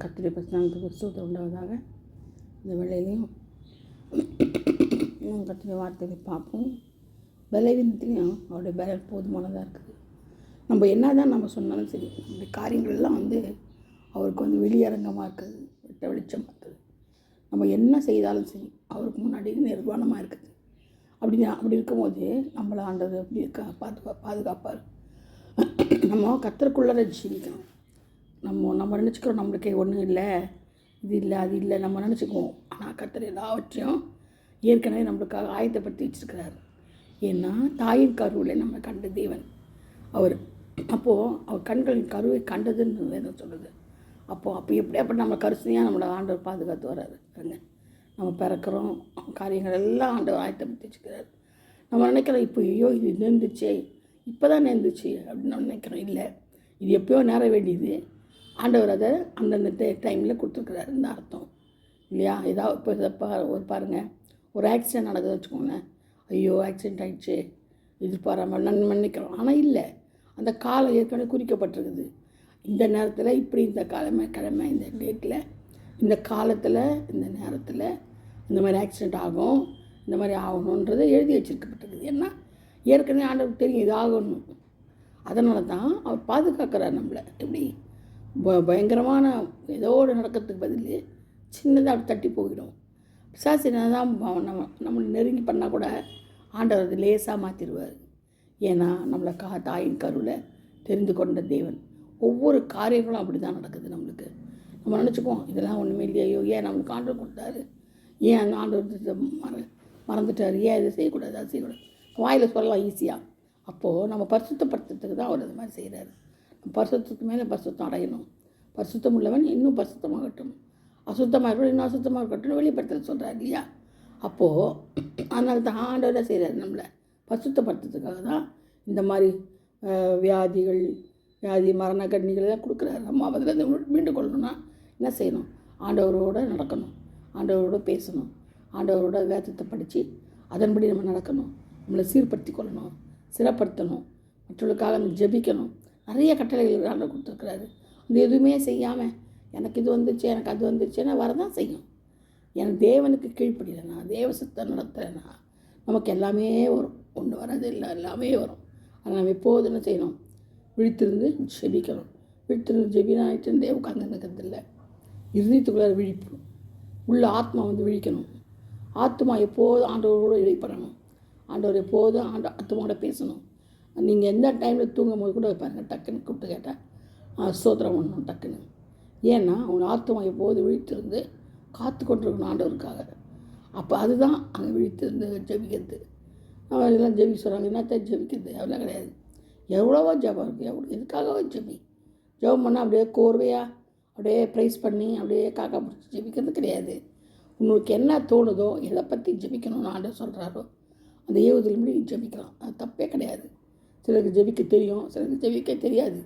கர்த்தருடைய பரிசுத்தத்துக்கு ஸ்தோத்திரம் உண்டாவதாக. இந்த வேளையிலையும் கர்த்தருடைய வார்த்தையை பார்ப்போம். பலவீனத்திலையும் அவருடைய பலன் போதுமானதாக இருக்குது. நம்ம என்ன தான் நம்ம சொன்னாலும் சரி, நம்முடைய காரியங்கள்லாம் அவருக்கு வெளியரங்கமாக இருக்குது, வெட்ட வெளிச்சமாக இருக்குது. நம்ம என்ன செய்தாலும் சரி அவருக்கு முன்னாடி நிர்வாணமாக இருக்குது. அப்படி இருக்கும்போது நம்மளை ஆண்டவர் எப்படி பாதுகாப்பார். நம்ம கர்த்தருக்குள்ளே ஜீவிக்கணும். நம்ம நினச்சிக்கிறோம் நம்மளுக்கே ஒன்றும் இல்லை, இது இல்லை, அது இல்லை நம்ம நினச்சிக்குவோம். ஆனால் கர்த்தர் எல்லாவற்றையும் ஏற்கனவே நம்மளுக்காக ஆயத்தப்படுத்தி வச்சுருக்கிறார். ஏன்னா தாயின் கருவில் நம்ம கண்ட தேவன் அப்போது அவர் கண்களின் கருவை கண்டதுன்னு வேதம் சொல்லுது. அப்போ எப்படியாப்பட்ட நம்ம கருசனையாக நம்மளை ஆண்டவர் பாதுகாத்து வர்றாரு. நம்ம பிறக்கிறோம், காரியங்கள் எல்லாம் ஆண்டவர் ஆயத்தப்படுத்தி வச்சுக்கிறார். நம்ம நினைக்கிறோம் இப்போ இது நேர்ந்துச்சே, இப்போ தான் நேர்ந்துச்சு அப்படின்னு நம்ம நினைக்கிறோம். இல்லை, இது எப்போயோ நேர வேண்டியது. ஆண்டவர் அதை அந்தந்த டைமில் கொடுத்துருக்குறாரு. இந்த அர்த்தம் இல்லையா? ஏதாவது இப்போ பாருங்கள், ஒரு ஆக்சிடென்ட் நடக்குது வச்சுக்கோங்க. ஐயோ ஆக்சிடென்ட் ஆகிடுச்சு எதிர்பாராமல் நினைக்கிறோம். ஆனால் இல்லை, அந்த காலம் ஏற்கனவே குறிக்கப்பட்டிருக்குது. இந்த நேரத்தில் இப்படி, இந்த கிழமை இந்த டேட்டில், இந்த காலத்தில், இந்த நேரத்தில் இந்த மாதிரி ஆக்சிடெண்ட் ஆகும், இந்த மாதிரி ஆகணுன்றது எழுதி வச்சுருக்கப்பட்டிருக்குது. ஏன்னா ஏற்கனவே ஆண்டவருக்கு தெரியும் இது ஆகணும். அதனால தான் அவர் பாதுகாக்கிறார் நம்மளை. எப்படி பயங்கரமான ஏதோ ஒரு நடக்கிறதுக்கு பதில் சின்னதாக அப்படி தட்டி போயிடும். பிசாசு தான் நம்மளை நெருங்கி பண்ணால் கூட ஆண்டவர் அது லேசாக மாற்றிடுவார். ஏன்னா நம்மளை தாயின் கருவில் தெரிந்து கொண்ட தேவன். ஒவ்வொரு காரியங்களும் அப்படி தான் நடக்குது. நம்மளுக்கு நம்ம நினச்சிப்போம் இதெல்லாம் ஒன்றுமே இல்லையோ, ஏன் நம்மளுக்கு ஆண்டவர் கொடுத்தாரு, ஏன் அந்த ஆண்டவர் மறந்துட்டார், ஏன் இதை செய்யக்கூடாது, அதை செய்யக்கூடாது, வாயில் சொல்லலாம் ஈஸியாக. அப்போது நம்ம பரிசுத்தப்படுத்துறதுக்கு தான் அவர் அது மாதிரி செய்கிறாரு. பரிசுத்தத்துக்கு மேலே பரிசுத்தம் அடையணும். பரிசுத்தம் உள்ளவன் இன்னும் பரிசுத்தமாகட்டும், அசுத்தமாக இருக்கட்டும் இன்னும் அசுத்தமாக இருக்கட்டும் வெளிப்படுத்த சொல்கிறார் இல்லையா? அப்போது அதனால தான் ஆண்டவராக செய்கிறாரு. நம்மளை பரிசுத்தப்படுத்துறதுக்காக தான் இந்த மாதிரி வியாதி மரண கண்ணிகளெல்லாம் கொடுக்குறாரு. நம்ம அதில் மீண்டு கொள்ளணும்னா என்ன செய்யணும்? ஆண்டவரோடு நடக்கணும், ஆண்டவரோடு பேசணும், ஆண்டவரோட வேதத்தை படித்து அதன்படி நம்ம நடக்கணும், நம்மளை சீர்படுத்தி கொள்ளணும், சிறப்படுத்தணும், மற்றவர்களுக்காக நம்ம ஜெபிக்கணும். நிறைய கட்டளைகள் ஆண்டவர் கொடுத்துருக்குறாரு. அது எதுவுமே செய்யாமல் எனக்கு இது வந்துச்சு, எனக்கு அது வந்துச்சுன்னா வரதான் செய்யும். எனக்கு தேவனுக்கு கீழ்ப்படியலைன்னா, தேவ சித்தம் நடத்துகிறேன்னா நமக்கு எல்லாமே வரும். ஒன்று வராது, இல்லை எல்லாமே வரும். ஆனால் நம்ம எப்போது என்ன செய்யணும்? விழித்திருந்து ஜெபிக்கணும். விழித்திருந்து ஜெபினாயிட்டு உட்காந்து நிற்கிறதில்லை. இருதயத்துக்குள்ளார விழிப்பு உள்ள ஆத்மா விழிக்கணும். ஆத்மா எப்போதும் ஆண்டவரோடு இடைப்படணும். ஆண்டவர் எப்போதும் ஆத்மாவோட பேசணும். நீங்கள் எந்த டைமில் தூங்கும் போது கூட பாருங்கள், டக்குன்னு கூப்பிட்டு கேட்டால் ஸ்தோத்திரம் பண்ணணும் டக்குன்னு. ஏன்னா அவங்க ஆத்மா எப்போது விழித்திருந்து காத்து கொண்டிருக்கணும் ஆண்டவருக்காக. அப்போ அதுதான் அங்கே விழித்திருந்து ஜெபிக்கிறது. அவன் எல்லாம் ஜெபிக்க சொல்கிறாங்க, என்னத்த ஜெபிக்கிறது? அதெல்லாம் கிடையாது. எவ்வளவோ ஜெபம் இருக்குது, எதுக்காகவோ ஜெபம் பண்ணால் அப்படியே கோர்வையாக அப்படியே ப்ரைஸ் பண்ணி அப்படியே காக்கா பிடிச்சி ஜெபிக்கிறது கிடையாது. உங்களுக்கு என்ன தோணுதோ, எதை பற்றி ஜெபிக்கணும்னு ஆண்டவர் சொல்கிறாரோ அந்த ஏவுதல் முடி ஜெபிக்கலாம். அது தப்பே கிடையாது. சிலருக்கு ஜெபிக்க தெரியும், சிலருக்கு ஜெபிக்க தெரியாது.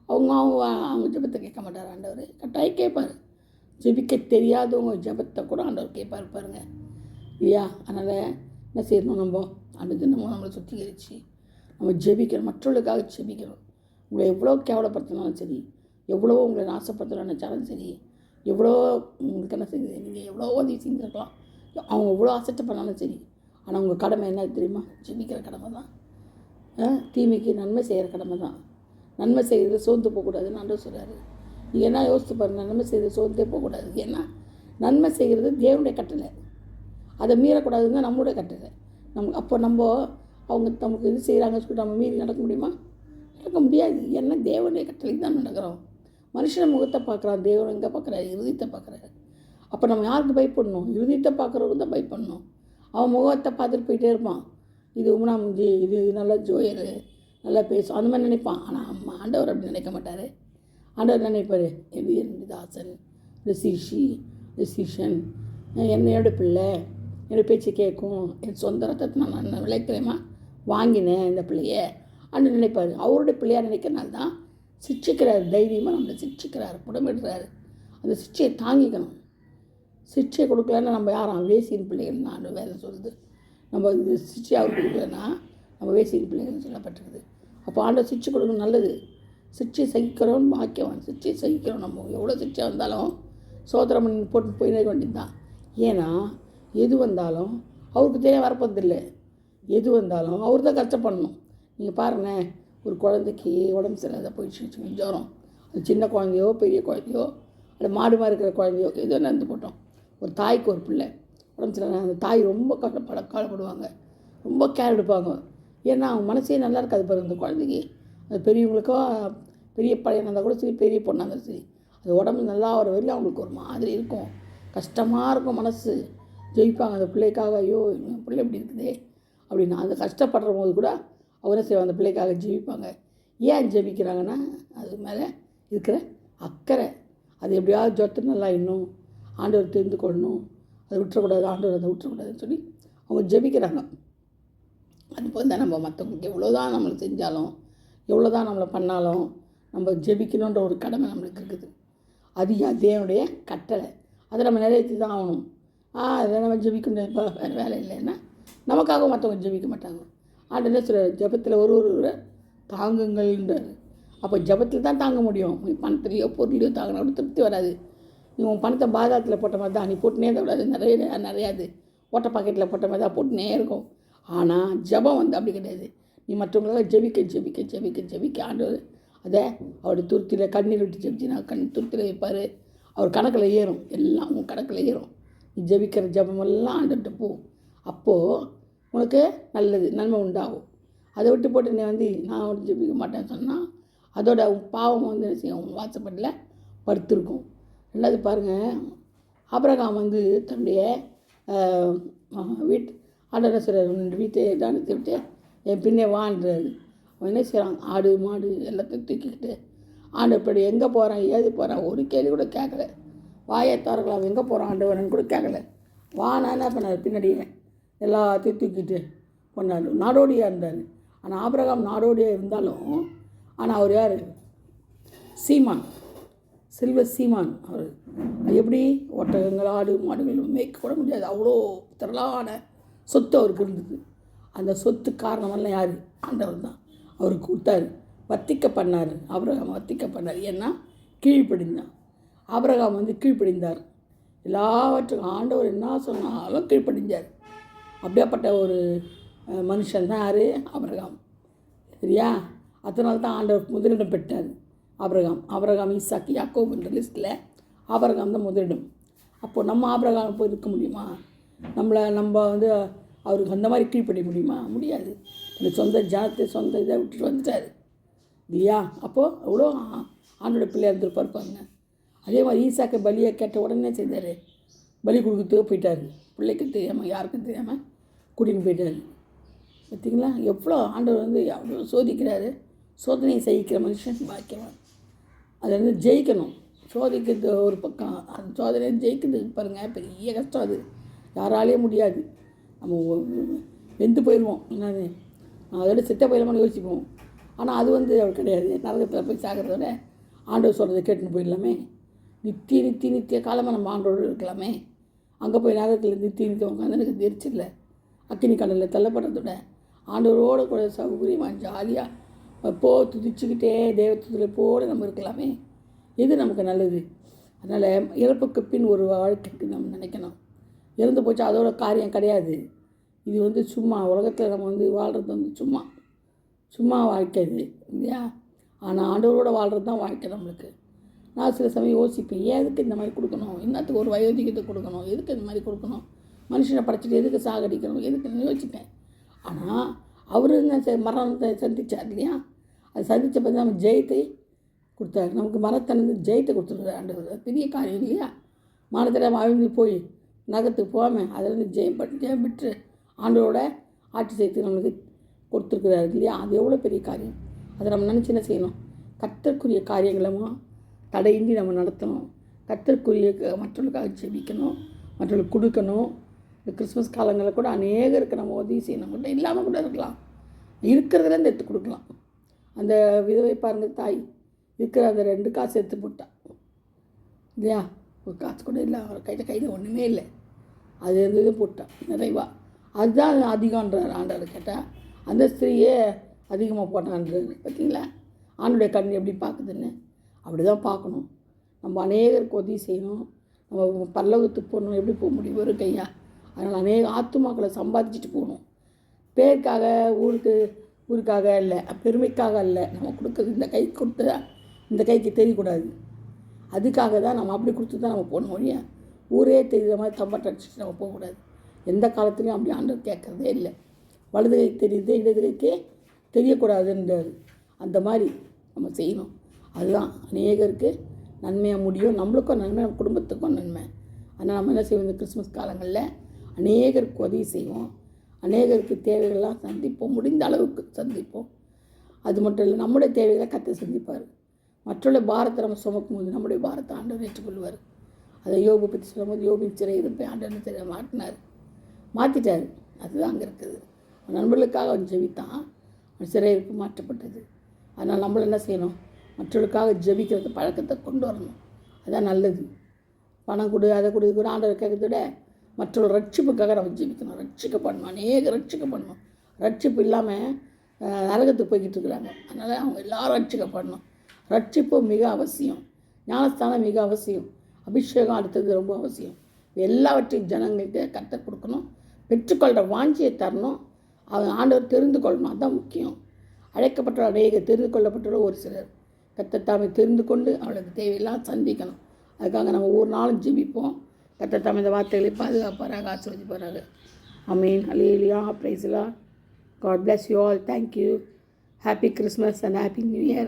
அவங்க ஜெபத்தை கேட்க மாட்டார் ஆண்டவர், கட்டாயம் கேட்பார். ஜெபிக்க தெரியாதவங்க ஜெபத்தை கூட ஆண்டவர் கேட்பார் பாருங்க இல்லையா? அதனால் என்ன செய்யணும்? நம்ம அந்த தினமும் நம்மளை சுத்திகரித்து நம்ம ஜெபிக்கணும், மற்றவர்களுக்காக ஜெபிக்கணும். உங்களை எவ்வளோ கேவலப்படுத்தினாலும் சரி, எவ்வளோ உங்களை நாசப்படுத்தணும்னு நினச்சாலும் சரி, எவ்வளோ உங்களுக்கு என்ன செய்யுது, நீங்கள் எவ்வளோ உதவி செஞ்சுருக்கலாம், அவங்க எவ்வளோ அசட்டை பண்ணாலும் சரி, ஆனால் உங்கள் கடமை என்ன தெரியுமா? ஜெபிக்கிற கடமை தான். தீமைக்கு நன்மை செய்கிற கடமை தான். நன்மை செய்கிறது சோர்ந்து போகக்கூடாதுன்னு ஆண்டவர் சொல்கிறாரு. நீங்கள் என்ன யோசித்து பாருங்கள், நன்மை செய்கிறது சோர்ந்தே போகக்கூடாது. ஏன்னா நன்மை செய்கிறது தேவனுடைய கட்டளை, அதை மீறக்கூடாதுன்னு தான் நம்மளுடைய கட்டளை. அப்போ அவங்க நமக்கு இது செய்கிறாங்கன்னு சொல்லிட்டு நம்ம மீறி நடக்க முடியுமா? நடக்க முடியாது. ஏன்னா தேவனுடைய கட்டளைக்கு தான் நடக்கிறோம். மனுஷனை முகத்தை பார்க்குறான், தேவன் எங்கே பார்க்குறாரு? இருதயத்தை பார்க்குறாரு. அப்போ நம்ம யாருக்கு பயப்படணும்? இருதயத்தை பார்க்குறவங்க தான் பயப்படணும். அவன் முகத்தை பார்த்துட்டு போயிட்டே இருப்பான், இது உமனாமுஞ்சி, இது நல்லா ஜோயரு, நல்லா பேசும், அந்த மாதிரி நினைப்பான். ஆனால் ஆண்டவர் அப்படி நினைக்க மாட்டார். ஆண்டவர் நினைப்பார், இது என் தாசன், ரிசிஷன், என்னோட பிள்ளை, என்னோடய பேச்சு கேட்கும், என் சொந்த ரத்தத்தை நான் விளைக்கிறேமா வாங்கினேன் இந்த பிள்ளைய அப்படின்னு நினைப்பார். அவருடைய பிள்ளையாக நினைக்கிறனால தான் சிக்ஷிக்கிறார். தைரியமாக நம்மளை சிக்ஷிக்கிறார், புடமிடுறாரு. அந்த சிக்ஷையை தாங்கிக்கணும். சிக்ஷை கொடுக்கலன்னா நம்ம யாரும் வேசியின் பிள்ளைகள் நான் வேலை சொல்லுது. நம்ம சிக்ஷை அவர் கொடுக்கலன்னா நம்ம வேசியின் பிள்ளைகள்னு சொல்லப்பட்டிருக்குது. அப்போ ஆண்டவர் சிக்ஷை கொடுக்கணும், நல்லது. சிக்ஷை சகிக்கிறோன்னு பாக்கியவான். சிக்ஷை சகிக்கிறோம். நம்ம எவ்வளோ சிக்ஷை வந்தாலும் சோதரம் பண்ணி போட்டு போயிட வேண்டியது தான். ஏன்னா எது வந்தாலும் அவருக்கு தெரிய வரப்போதில்லை. எது வந்தாலும் அவர் தான் கஷ்டப்படணும். நீங்கள் பாருங்களேன், ஒரு குழந்தைக்கு உடம்பு சரியில்லாத போயிடுச்சு, ஜுரம். அது சின்ன குழந்தையோ பெரிய குழந்தையோ அது மாடு மாதிரி இருக்கிற குழந்தையோ ஏதோ நடந்து போட்டோம். ஒரு தாய்க்கு ஒரு பிள்ளை உடம்பு சரியில்லை, அந்த தாய் ரொம்ப கவலைப்படுவாங்க, ரொம்ப கேர் எடுப்பாங்க. ஏன்னா அவங்க மனசே நல்லா இருக்காது பாருங்க அந்த குழந்தைக்கு. அது பெரியவங்களுக்கோ பெரிய பையனாக இருந்தால் கூட சரி, பெரிய பொண்ணாக இருந்தாலும் சரி, அது உடம்பு நல்லா வர வரையிலும் அவங்களுக்கு ஒரு மாதிரி இருக்கும், கஷ்டமாக இருக்கும் மனசு. ஜெயிப்பாங்க அந்த பிள்ளைக்காக. ஐயோ என் பிள்ளை இப்படி இருக்குதே அப்படின்னா அந்த கஷ்டப்படுற போது கூட அவங்க என்ன செய்வாங்க, அந்த பிள்ளைக்காக ஜெயிப்பாங்க. ஏன் ஜெபிக்கிறாங்கன்னா அது மேலே இருக்கிற அக்கறை. அது எப்படியாவது ஜொத்து நல்லா இன்னும் ஆண்டவர் தெரிந்து கொள்ளணும், அதை விட்டுறக்கூடாது, ஆண்டவர் அதை விட்டுறக்கூடாதுன்னு சொல்லி அவங்க ஜெபிக்கிறாங்க. அது போல் தான் நம்ம மற்றவங்களுக்கு எவ்வளோ தான் நம்மளுக்கு செஞ்சாலும் எவ்வளோ தான் நம்மளை பண்ணாலும் நம்ம ஜெபிக்கணுன்ற ஒரு கடமை நம்மளுக்கு இருக்குது. அது தேவனுடைய கட்டளை, அதை நம்ம நிறைவேற்றி தான் ஆகணும். அதை நம்ம ஜெபிக்கணும். இப்போ வேறு வேலை இல்லைன்னா நமக்காக மற்றவங்க ஜெபிக்க மாட்டாங்க. என்ன சொல்ல ஜபத்தில் ஒரு தாங்குங்கள்ன்றார். அப்போ ஜபத்தில் தான் தாங்க முடியும். பணத்துலையோ பொருளையோ தாங்கினா கூட திருப்தி வராது. நீ உன் பணத்தை பாதாளத்தில் போட்ட மாதிரி தான், நீ போட்டுனே கூடாது, நிறையாது ஓட்ட பாக்கெட்டில் போட்ட மாதிரி தான் போட்டுனே இருக்கும். ஆனால் ஜபம் அப்படி கிடையாது. நீ மற்றவங்களாக ஜெபிக்க ஆண்டவர் அதை அவருடைய துருத்தியில் கண்ணீர் விட்டு ஜெபிச்சினா துருத்தியில் வைப்பார். அவர் கணக்கில் ஏறும், எல்லாம் உன் கணக்கில் ஏறும். நீ ஜெபிக்கிற ஜபமெல்லாம் ஆண்டுகிட்ட போ. அப்போது உனக்கு நல்லது நன்மை உண்டாகும். அதை விட்டு போட்டு நீ நான் ஜெபிக்க மாட்டேன்னு சொன்னால் அதோட பாவம் என்ன செய்யும், உன் வாசப்படில் படுத்திருக்கும். ரெண்டாவது பாருங்கள், ஆபிரகாம் தன்னுடைய ஆண்டவர் சொல்கிறார், வீட்டை தானத்தை விட்டு என் பின்னே வான்றாரு. அவன் என்ன செய்கிறான், ஆடு மாடு எல்லாத்தையும் தூக்கிக்கிட்டு ஆண்டவப்படி எங்கே போகிறான் ஏது போகிறான் ஒரு கேள்வி கூட கேட்கல. வாயை திறக்கலாம், எங்கே போகிறான் ஆண்டவரன்னு கூட கேட்கல. வானா என்ன பண்ணார், பின்னாடியே எல்லாத்தையும் தூக்கிட்டு போனார். நாடோடியாக இருந்தார். ஆனால் ஆபிரகாம் நாடோடியாக இருந்தாலும் ஆனால் அவர் யார், சீமான், செல்வ சீமான். அவர் எப்படி ஒட்டகங்கள் ஆடு மாடுகள் மேய்க்க கூட முடியாது, அவ்வளோ திரளான சொத்து அவருக்கு இருந்தது. அந்த சொத்து காரணமெல்லாம் யார், ஆண்டவர் தான். அவருக்கு கொடுத்தாரு, வர்த்திக்க பண்ணார். ஆபிரகாம் வர்த்திக்க பண்ணார். ஏன்னா கீழ்ப்படிந்தான். ஆபிரகாம் கீழ்ப்படிந்தார். எல்லாவற்றுக்கும் ஆண்டவர் என்ன சொன்னாலும் கீழ்ப்படிஞ்சார். அப்படியாப்பட்ட ஒரு மனுஷன் தான் யார், ஆபிரகாம். சரியா? அதனால தான் ஆண்டவர் முதலிடம் பெற்றார். ஆபிரகாம் ஈசாக்கு யாக்கோபுன்ற லிஸ்ட்டில் ஆபிரகாம் தான் முதலிடம். அப்போது நம்ம ஆபிரகாம் போய் இருக்க முடியுமா? நம்ம அவருக்கு அந்த மாதிரி கீழ்ப்படிய முடியுமா? முடியாது. அந்த சொந்த ஜனத்தை சொந்த இதை விட்டுட்டு வந்துட்டார் இல்லையா? அப்போது எவ்வளோ ஆண்டோட பிள்ளையாக இருந்திருப்பார் பாருங்க. அதே மாதிரி ஈசாக்கை பலியை கேட்ட உடனே செய்தார், பலி கொடுக்கறதுக்கு போயிட்டார். பிள்ளைக்கு தெரியாமல் யாருக்கும் தெரியாமல் கூட்டின்னு போயிட்டார். பார்த்திங்களா எவ்வளோ ஆண்டவர் எவ்வளோ சோதிக்கிறாரு. சோதனையை சகிக்கிற மனுஷன் பாக்கியவான். அதை ஜெயிக்கணும். சோதிக்கிறது ஒரு பக்கம், அந்த சோதனையை ஜெயிக்கிறதுக்கு பாருங்கள் பெரிய கஷ்டம். அது யாராலே முடியாது. நம்ம வெந்து போயிடுவோம். என்னது அதோட சித்த போயிடலாமான்னு யோசிப்போம். ஆனால் அது அவர் கிடையாது. நரகத்தில் போய் சாகிறதோட ஆண்டவர் சொல்கிறத கேட்டுன்னு போயிடலாமே. நித்திய காலமாக நம்ம ஆண்டோடு இருக்கலாமே. அங்கே போய் நரகத்தில் நித்தியம் உட்காந்து எனக்கு தெரிச்சிடல. அக்கினி கடலில் தள்ளப்படுறதோட ஆண்டவரோடு கூட சௌகரியமாக ஜாலியாக துதிச்சுக்கிட்டே தெய்வத்தில் போடு நம்ம இருக்கலாமே. எது நமக்கு நல்லது? அதனால் இறப்புக்கு பின் ஒரு வாழ்க்கைக்கு நம்ம நினைக்கணும். இறந்து போச்சு அதோட காரியம் கிடையாது. இது சும்மா உலகத்தில் நம்ம வாழ்கிறது சும்மா வாழ்க்கை இது இல்லையா? ஆனால் ஆண்டவரோட வாழ்கிறது தான் வாழ்க்கை நம்மளுக்கு. நான் சில சமயம் யோசிப்பேன், எதுக்கு இந்த மாதிரி கொடுக்கணும், என்னத்துக்கு ஒரு வயோதிகத்துக்கு கொடுக்கணும், எதுக்கு இந்த மாதிரி கொடுக்கணும், மனுஷனை படைச்சிட்டு எதுக்கு சாகடிக்கணும், எதுக்குன்னு யோசிப்பேன். ஆனால் அவர் மரணத்தை சந்தித்தார் இல்லையா? அது சந்தித்த பிறகு நம்ம ஜெயத்தை கொடுத்தாரு. நமக்கு மரத்தனது ஜெயத்தை கொடுத்துருக்காரு ஆண்டவர். பெரிய காரியம் இல்லையா? மரத்தில் அழிஞ்சு போய் நகத்துக்கு போகாமல் அதில் ஜெயம் பெற்று ஆண்டவரோட ஆட்சி செய்து நம்மளுக்கு கொடுத்துருக்குறாரு இல்லையா? அது எவ்வளோ பெரிய காரியம். அதை நம்ம நினச்சி என்ன செய்யணும், கர்த்தருக்குரிய காரியங்களும் தடையின்றி நம்ம நடத்தணும். கர்த்தருக்குரிய மற்றவர்களுக்காக ஜெபிக்கணும், மற்றவர்களுக்கு கொடுக்கணும். இந்த கிறிஸ்மஸ் காலங்களில் கூட அநேகருக்கு நம்ம உதவி செய்யணும். கூட இல்லாமல் கூட இருக்கலாம், இருக்கிறதுலேருந்து எடுத்து கொடுக்கலாம். அந்த விதவை பாருங்கள், தாய் இருக்கிற அந்த 2 காசு எடுத்து போட்டா இல்லையா? ஒரு காசு கூட இல்லை, அவர் கையில் ஒன்றுமே இல்லை, அது இருந்தது போட்டான் நிறைவா. அதுதான் அதிகம்ன்றார் ஆண்டவர். கேட்டால் அந்த ஸ்திரீயே அதிகமாக போட்டான்றாரு. பார்த்தீங்களா? ஆண்டுடைய கண் எப்படி பார்க்குதுன்னு அப்படி தான் பார்க்கணும். நம்ம அநேகருக்கு உதவி செய்யணும். நம்ம பரலோகத்துக்கு போகணும். எப்படி போக முடியும் ஒரு கையா? அதனால் அநேக ஆத்துமாக்களை சம்பாதிச்சுட்டு போகணும். பேருக்காக, ஊருக்காக இல்லை, பெருமைக்காக இல்லை. நம்ம கொடுக்குறது இந்த கை கொடுத்தா இந்த கைக்கு தெரியக்கூடாது. அதுக்காக தான் நம்ம அப்படி கொடுத்து தான் நம்ம போகணும். மொழியா ஊரே தெரிகிற மாதிரி தம்பாட்டை அடிச்சுட்டு நம்ம போகக்கூடாது. எந்த காலத்துலையும் அப்படி ஆண்டவர் கேட்குறதே இல்லை. வலது கை தெரியுது, இடது கைக்கே தெரியக்கூடாதுன்றார். அந்த மாதிரி நம்ம செய்யணும். அதுதான் அநேகருக்கு நன்மையாக முடியும். நம்மளுக்கும் நன்மை, நம்ம குடும்பத்துக்கும் நன்மை. ஆனால் நம்ம என்ன செய்வோம்? இந்த கிறிஸ்மஸ் காலங்களில் அநேகருக்கு உதவி செய்வோம். அநேகருக்கு தேவைகள்லாம் சந்திப்போம். முடிந்த அளவுக்கு சந்திப்போம். அது மட்டும் இல்லை, நம்முடைய தேவைகளை கர்த்தர் சந்திப்பார். மற்றொரு பாரத்தை நம்ம சுமக்கும் போது நம்முடைய பாரத்தை ஆண்டவர் ஏற்றுக்கொள்வார். அதை யோபு பற்றி சொல்லும்போது, யோபின் சிறை இருப்பை ஆண்டவர் சிறை மாற்றிட்டார். அதுதான் அங்கே இருக்குது. நண்பர்களுக்காக அவன் ஜெபித்தான், அவன் சிறையிருப்பு மாற்றப்பட்டது. அதனால் நம்மளும் என்ன செய்யணும்? மற்றவர்களுக்காக ஜெபிக்கிறது பழக்கத்தை கொண்டு வரணும். அதுதான் நல்லது. பணம் கொடு, அதை கொடு, இது கூட ஆண்டவர் கேட்கறத விட மற்றொரு ரட்சிப்புக்காக நம்ம ஜெபிக்கணும். ரட்சிக்கப்படணும். அநேக ரட்சிக்கப்படணும். ரட்சிப்பு இல்லாமல் நரகத்துக்கு போய்கிட்டு இருக்கிறாங்க. அதனால் அவங்க எல்லாரும் ரட்சிக்கப்படணும். ரட்சிப்பு மிக அவசியம். ஞானஸ்தானம் மிக அவசியம். அபிஷேகம் அடுத்தது ரொம்ப அவசியம். எல்லாவற்றையும் ஜனங்களுக்கு கர்த்தர் கொடுக்கணும். பெற்றுக்கொள்கிற வாஞ்சியை தரணும். அவங்க ஆண்டவர் தெரிந்து கொள்ளணும். அதுதான் முக்கியம். அழைக்கப்பட்ட அநேக தெரிந்து கொள்ளப்பட்ட ஒரு சிலர் கர்த்தர் தாமே தெரிந்து கொண்டு அவளுக்கு தேவையெல்லாம் சந்திக்கணும். அதுக்காக நம்ம ஒவ்வொரு நாளும் ஜெபிப்போம். கர்த்தர் தாமே இந்த வார்த்தைகளை பாதுகாப்பாராக, ஆசீர்வதிப்பாராக. Amen. Hallelujah. Praise the lord. God bless you all. Thank you. Happy Christmas and Happy New Year.